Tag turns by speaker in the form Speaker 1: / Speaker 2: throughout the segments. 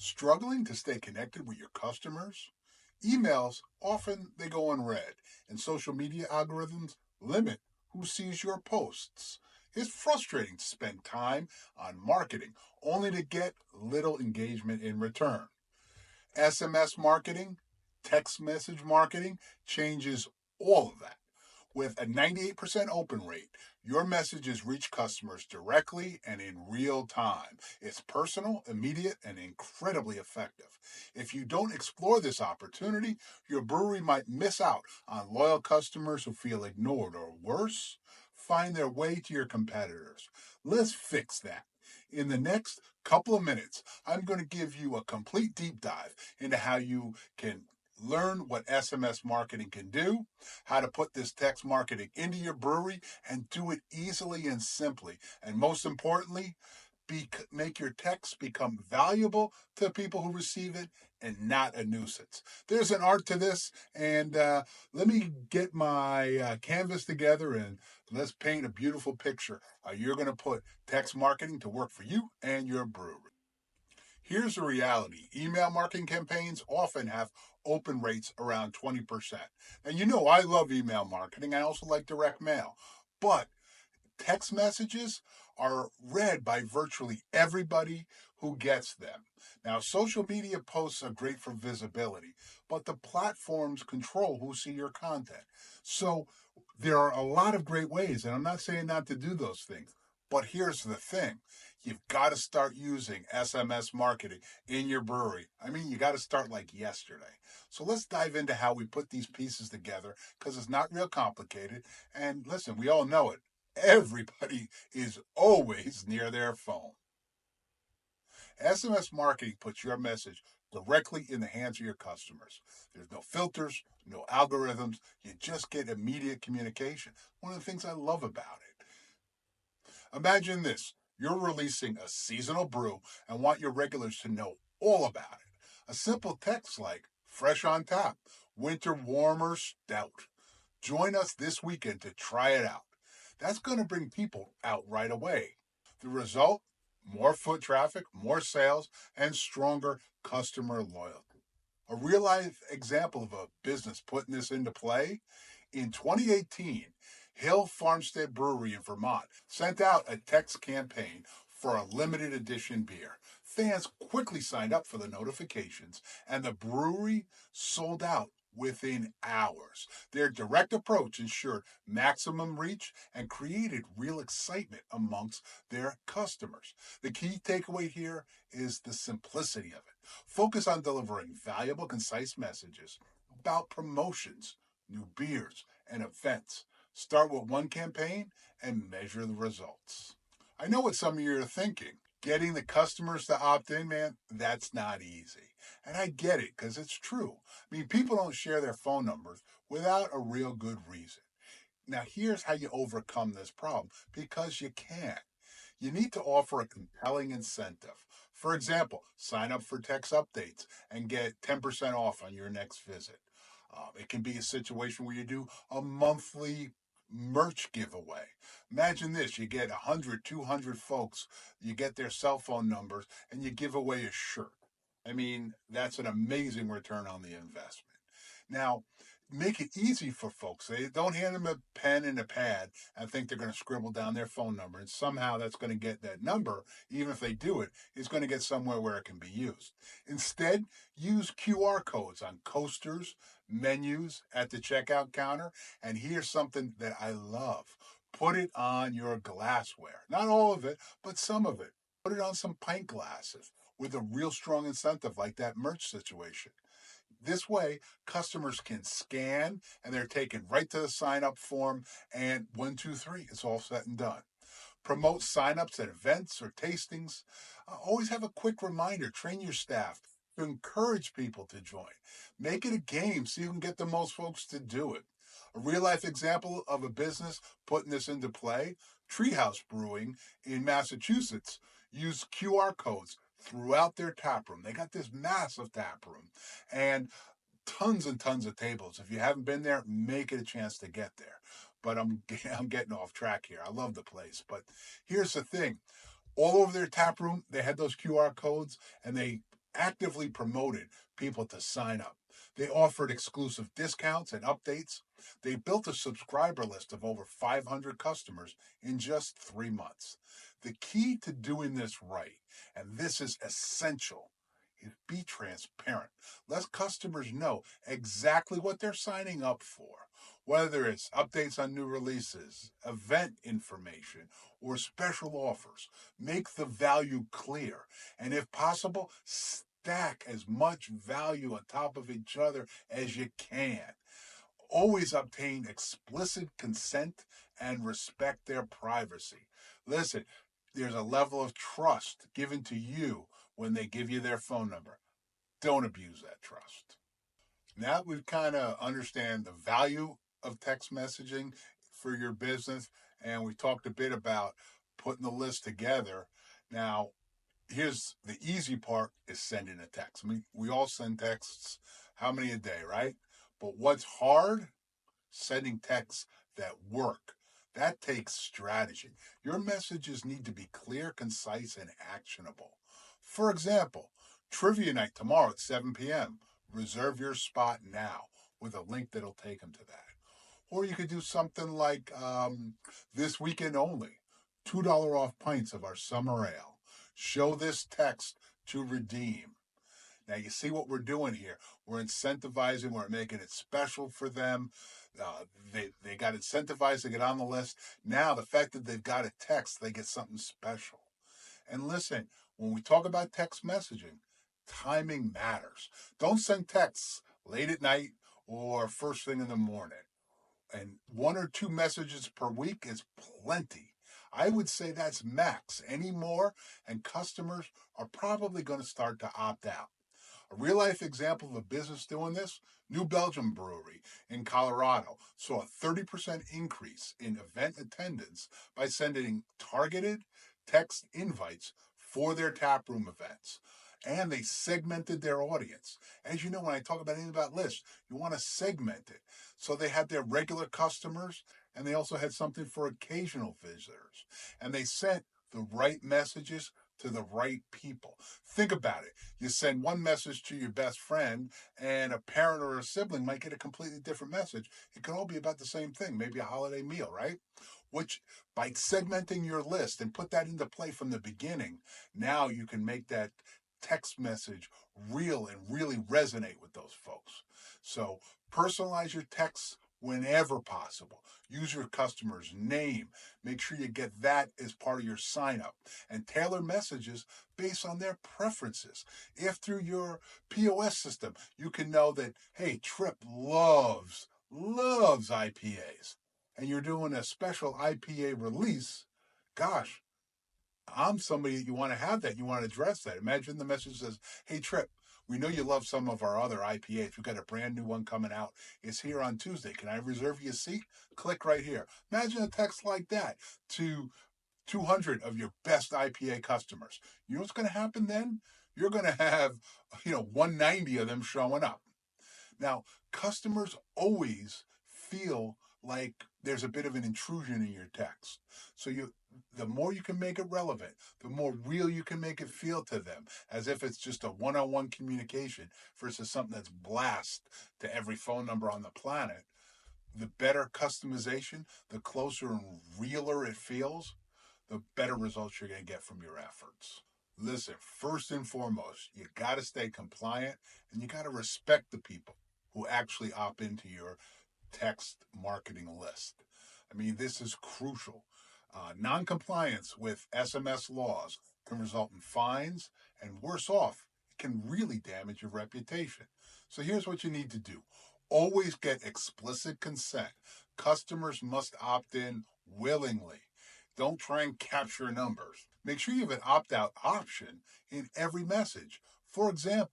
Speaker 1: Struggling to stay connected with your customers? Emails often they go unread, and social media algorithms limit who sees your posts. It's frustrating to spend time on marketing only to get little engagement in return. SMS marketing, text message marketing changes all of that. With a 98% open rate, your messages reach customers directly and in real time. It's personal, immediate, and incredibly effective. If you don't explore this opportunity, your brewery might miss out on loyal customers who feel ignored or worse, find their way to your competitors. Let's fix that. In the next couple of minutes, I'm going to give you a complete deep dive into how you can learn what SMS marketing can do, how to put this text marketing into your brewery, and do it easily and simply. And most importantly, make your text become valuable to the people who receive it and not a nuisance. There's an art to this, and let me get my canvas together and let's paint a beautiful picture. You're going to put text marketing to work for you and your brewery. Here's the reality. Email marketing campaigns often have open rates around 20%. And you know, I love email marketing. I also like direct mail. But text messages are read by virtually everybody who gets them. Now, social media posts are great for visibility, but the platforms control who see your content. So there are a lot of great ways, and I'm not saying not to do those things. But here's the thing. You've got to start using SMS marketing in your brewery. I mean, you got to start like yesterday. So let's dive into how we put these pieces together because it's not real complicated. And listen, we all know it. Everybody is always near their phone. SMS marketing puts your message directly in the hands of your customers. There's no filters, no algorithms. You just get immediate communication. One of the things I love about it. Imagine this. You're releasing a seasonal brew and want your regulars to know all about it. A simple text like fresh on tap, winter warmer stout. Join us this weekend to try it out. That's going to bring people out right away. The result? More foot traffic, more sales, and stronger customer loyalty. A real life example of a business putting this into play in 2018, Hill Farmstead Brewery in Vermont sent out a text campaign for a limited edition beer. Fans quickly signed up for the notifications, and the brewery sold out within hours. Their direct approach ensured maximum reach and created real excitement amongst their customers. The key takeaway here is the simplicity of it. Focus on delivering valuable, concise messages about promotions, new beers, and events. Start with one campaign and measure the results. I know what some of you are thinking. Getting the customers to opt in, man, that's not easy. And I get it because it's true. I mean, people don't share their phone numbers without a real good reason. Now, here's how you overcome this problem because you can. You need to offer a compelling incentive. For example, sign up for text updates and get 10% off on your next visit. It can be a situation where you do a monthly merch giveaway. Imagine this, you get 100, 200 folks, you get their cell phone numbers, and you give away a shirt. I mean, that's an amazing return on the investment. Now, make it easy for folks. They don't hand them a pen and a pad and think they're going to scribble down their phone number, and somehow that's going to get that number, even if they do it, it's going to get somewhere where it can be used. Instead, use QR codes on coasters, menus, at the checkout counter, and here's something that I love. Put it on your glassware. Not all of it, but some of it. Put it on some pint glasses with a real strong incentive like that merch situation. This way, customers can scan and they're taken right to the sign up form, and 1, 2, 3, it's all set and done. Promote sign-ups at events or tastings. Always have a quick reminder. Train your staff to encourage people to join. Make it a game so you can get the most folks to do it. A real life example of a business putting this into play, Treehouse Brewing in Massachusetts used QR codes throughout their tap room. They got this massive tap room and tons of tables. If you haven't been there, make it a chance to get there. But I'm getting off track here. I love the place, but here's the thing: all over their tap room, they had those QR codes, and they actively promoted people to sign up. They offered exclusive discounts and updates. They built a subscriber list of over 500 customers in just 3 months. The key to doing this right, and this is essential, is be transparent. Let customers know exactly what they're signing up for, whether it's updates on new releases, event information, or special offers. Make the value clear, and if possible, stack as much value on top of each other as you can. Always obtain explicit consent and respect their privacy. Listen, there's a level of trust given to you when they give you their phone number. Don't abuse that trust. Now we kind of understand the value of text messaging for your business, and we talked a bit about putting the list together. Now, here's the easy part is sending a text. I mean, we all send texts, how many a day, right? But what's hard? Sending texts that work. That takes strategy. Your messages need to be clear, concise, and actionable. For example, trivia night tomorrow at 7 p.m. Reserve your spot now with a link that'll take them to that. Or you could do something like this weekend only, $2 off pints of our summer ale. Show this text to redeem. Now, you see what we're doing here. We're incentivizing, we're making it special for them. They got incentivized to get on the list. Now, the fact that they've got a text, they get something special. And listen, when we talk about text messaging, timing matters. Don't send texts late at night or first thing in the morning. And 1 or 2 messages per week is plenty. I would say that's max. Any more, and customers are probably going to start to opt out. A real life example of a business doing this, New Belgium Brewery in Colorado saw a 30% increase in event attendance by sending targeted text invites for their taproom events. And they segmented their audience. As you know, when I talk about anything about lists, you want to segment it. So they had their regular customers, and they also had something for occasional visitors. And they sent the right messages to the right people. Think about it. You send one message to your best friend, and a parent or a sibling might get a completely different message. It can all be about the same thing, maybe a holiday meal, right? Which, by segmenting your list and put that into play from the beginning, now you can make that text message real and really resonate with those folks. So personalize your texts whenever possible. Use your customer's name. Make sure you get that as part of your sign up, and tailor messages based on their preferences. If through your POS system, you can know that, hey, Trip loves IPAs, and you're doing a special IPA release, gosh, I'm somebody that you want to have that. You want to address that. Imagine the message says, hey, Trip, we know you love some of our other IPAs. We've got a brand new one coming out. It's here on Tuesday. Can I reserve you a seat? Click right here. Imagine a text like that to 200 of your best IPA customers. You know what's going to happen then? You're going to have, 190 of them showing up. Now, customers always feel like there's a bit of an intrusion in your text. So the more you can make it relevant, the more real you can make it feel to them, as if it's just a one-on-one communication versus something that's blast to every phone number on the planet. The better customization, the closer and realer it feels, the better results you're going to get from your efforts. Listen, first and foremost, you got to stay compliant, and you got to respect the people who actually opt into your text marketing list. I mean, this is crucial. Non-compliance with SMS laws can result in fines, and worse off, it can really damage your reputation. So here's what you need to do. Always get explicit consent. Customers must opt in willingly. Don't try and capture numbers. Make sure you have an opt-out option in every message. For example,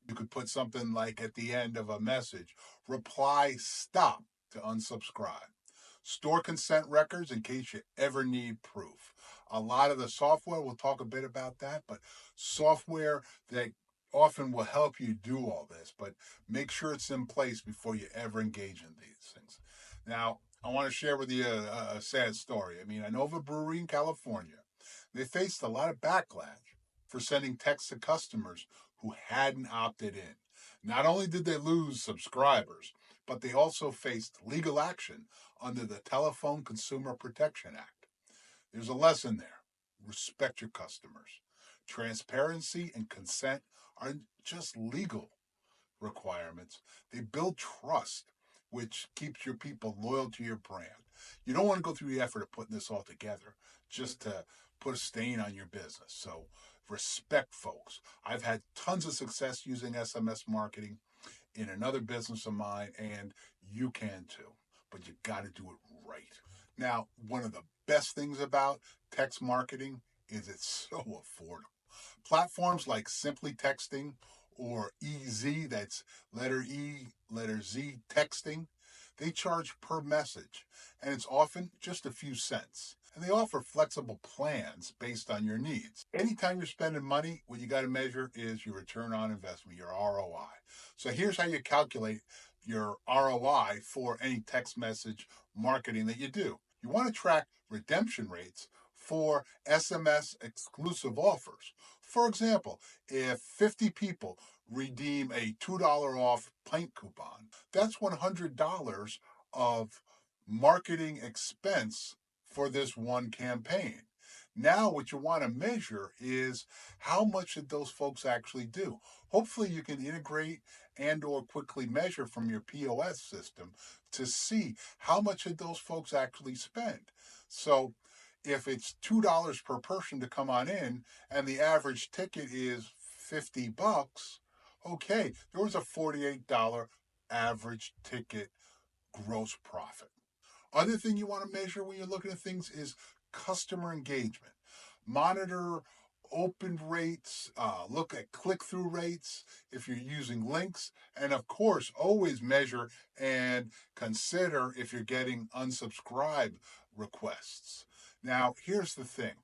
Speaker 1: you could put something like at the end of a message, reply stop to unsubscribe. Store consent records in case you ever need proof. A lot of the software, we'll talk a bit about that, but software that often will help you do all this, but make sure it's in place before you ever engage in these things. Now, I want to share with you a sad story. I mean, I know of a brewery in California. They faced a lot of backlash for sending texts to customers who hadn't opted in. Not only did they lose subscribers, but they also faced legal action under the Telephone Consumer Protection Act. There's a lesson there. Respect your customers. Transparency and consent aren't just legal requirements, they build trust, which keeps your people loyal to your brand. You don't want to go through the effort of putting this all together just to put a stain on your business. So respect folks. I've had tons of success using SMS marketing in another business of mine, and you can too. But you got to do it right. Now, one of the best things about text marketing is it's so affordable. Platforms like Simply Texting or EZ, that's letter E, letter Z texting, they charge per message, and it's often just a few cents. And they offer flexible plans based on your needs. Anytime you're spending money, what you got to measure is your return on investment, your ROI. So here's how you calculate your ROI for any text message marketing that you do. You want to track redemption rates for SMS exclusive offers. For example, if 50 people redeem a $2 off pint coupon, that's $100 of marketing expense for this one campaign. Now, what you want to measure is how much did those folks actually do. Hopefully, you can integrate and/or quickly measure from your POS system to see how much did those folks actually spend. So, if it's $2 per person to come on in, and the average ticket is $50, okay, there was a $48 average ticket gross profit. Other thing you want to measure when you're looking at things is customer engagement. Monitor open rates, look at click-through rates if you're using links, and of course, always measure and consider if you're getting unsubscribe requests. Now, here's the thing.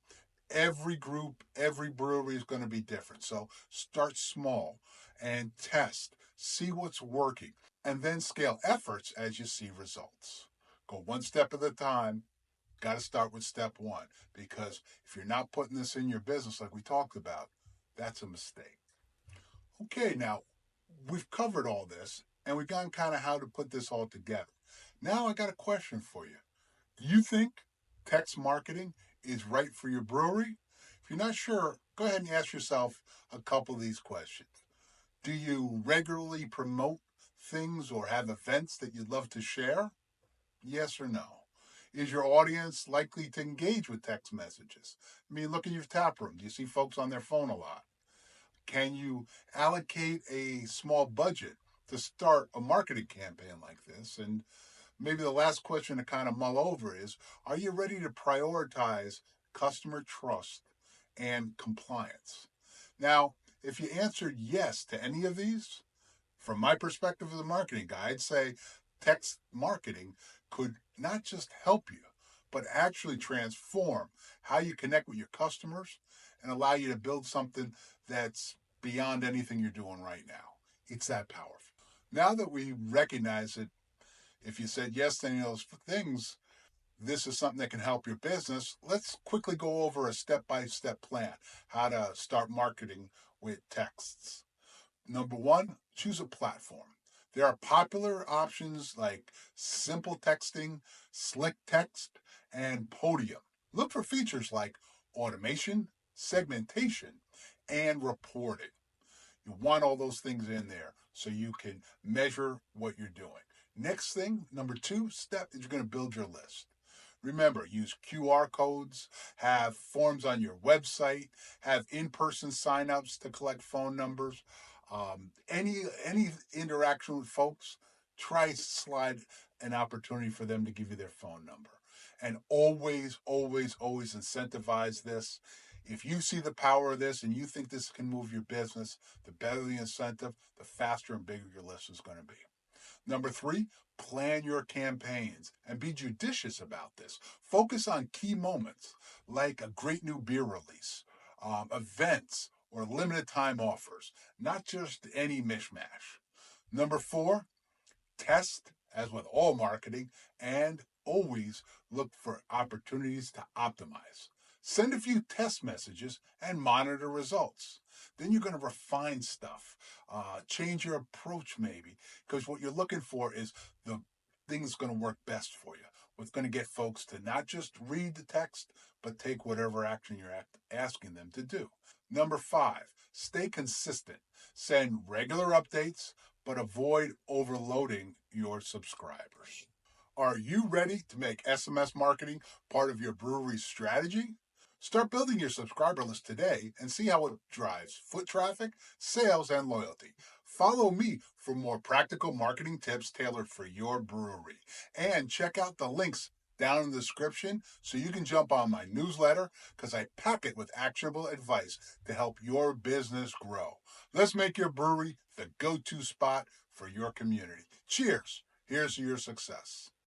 Speaker 1: Every group, every brewery is going to be different. So start small and test, see what's working, and then scale efforts as you see results. Go one step at a time. Got to start with step one, because if you're not putting this in your business like we talked about, that's a mistake. Okay, now we've covered all this and we've gone kind of how to put this all together. Now I got a question for you. Do you think text marketing is right for your brewery? If you're not sure, go ahead and ask yourself a couple of these questions. Do you regularly promote things or have events that you'd love to share? Yes or no? Is your audience likely to engage with text messages? I mean, look at your taproom. Do you see folks on their phone a lot? Can you allocate a small budget to start a marketing campaign like this? And maybe the last question to kind of mull over is, are you ready to prioritize customer trust and compliance? Now, if you answered yes to any of these, from my perspective as a marketing guy, I'd say text marketing could not just help you, but actually transform how you connect with your customers and allow you to build something that's beyond anything you're doing right now. It's that powerful. Now that we recognize that if you said yes to any of those things, this is something that can help your business, let's quickly go over a step-by-step plan, how to start marketing with texts. Number one, choose a platform. There are popular options like simple texting, slick text, and Podium. Look for features like automation, segmentation, and reporting. You want all those things in there so you can measure what you're doing. Next thing, number two step, is you're going to build your list. Remember, use QR codes, have forms on your website, have in-person signups to collect phone numbers. Any interaction with folks, try to slide an opportunity for them to give you their phone number. And always, always, always incentivize this. If you see the power of this and you think this can move your business, the better the incentive, the faster and bigger your list is going to be. Number three, plan your campaigns and be judicious about this. Focus on key moments like a great new beer release, events, or limited time offers, not just any mishmash. Number four, test, as with all marketing, and always look for opportunities to optimize. Send a few test messages and monitor results. Then you're going to refine stuff, change your approach maybe, because what you're looking for is the thing that's going to work best for you. What's going to get folks to not just read the text, but take whatever action you're asking them to do. Number 5, stay consistent. Send regular updates, but avoid overloading your subscribers. Are you ready to make SMS marketing part of your brewery's strategy? Start building your subscriber list today and see how it drives foot traffic, sales, and loyalty. Follow me for more practical marketing tips tailored for your brewery. And check out the links down in the description so you can jump on my newsletter because I pack it with actionable advice to help your business grow. Let's make your brewery the go-to spot for your community. Cheers. Here's to your success.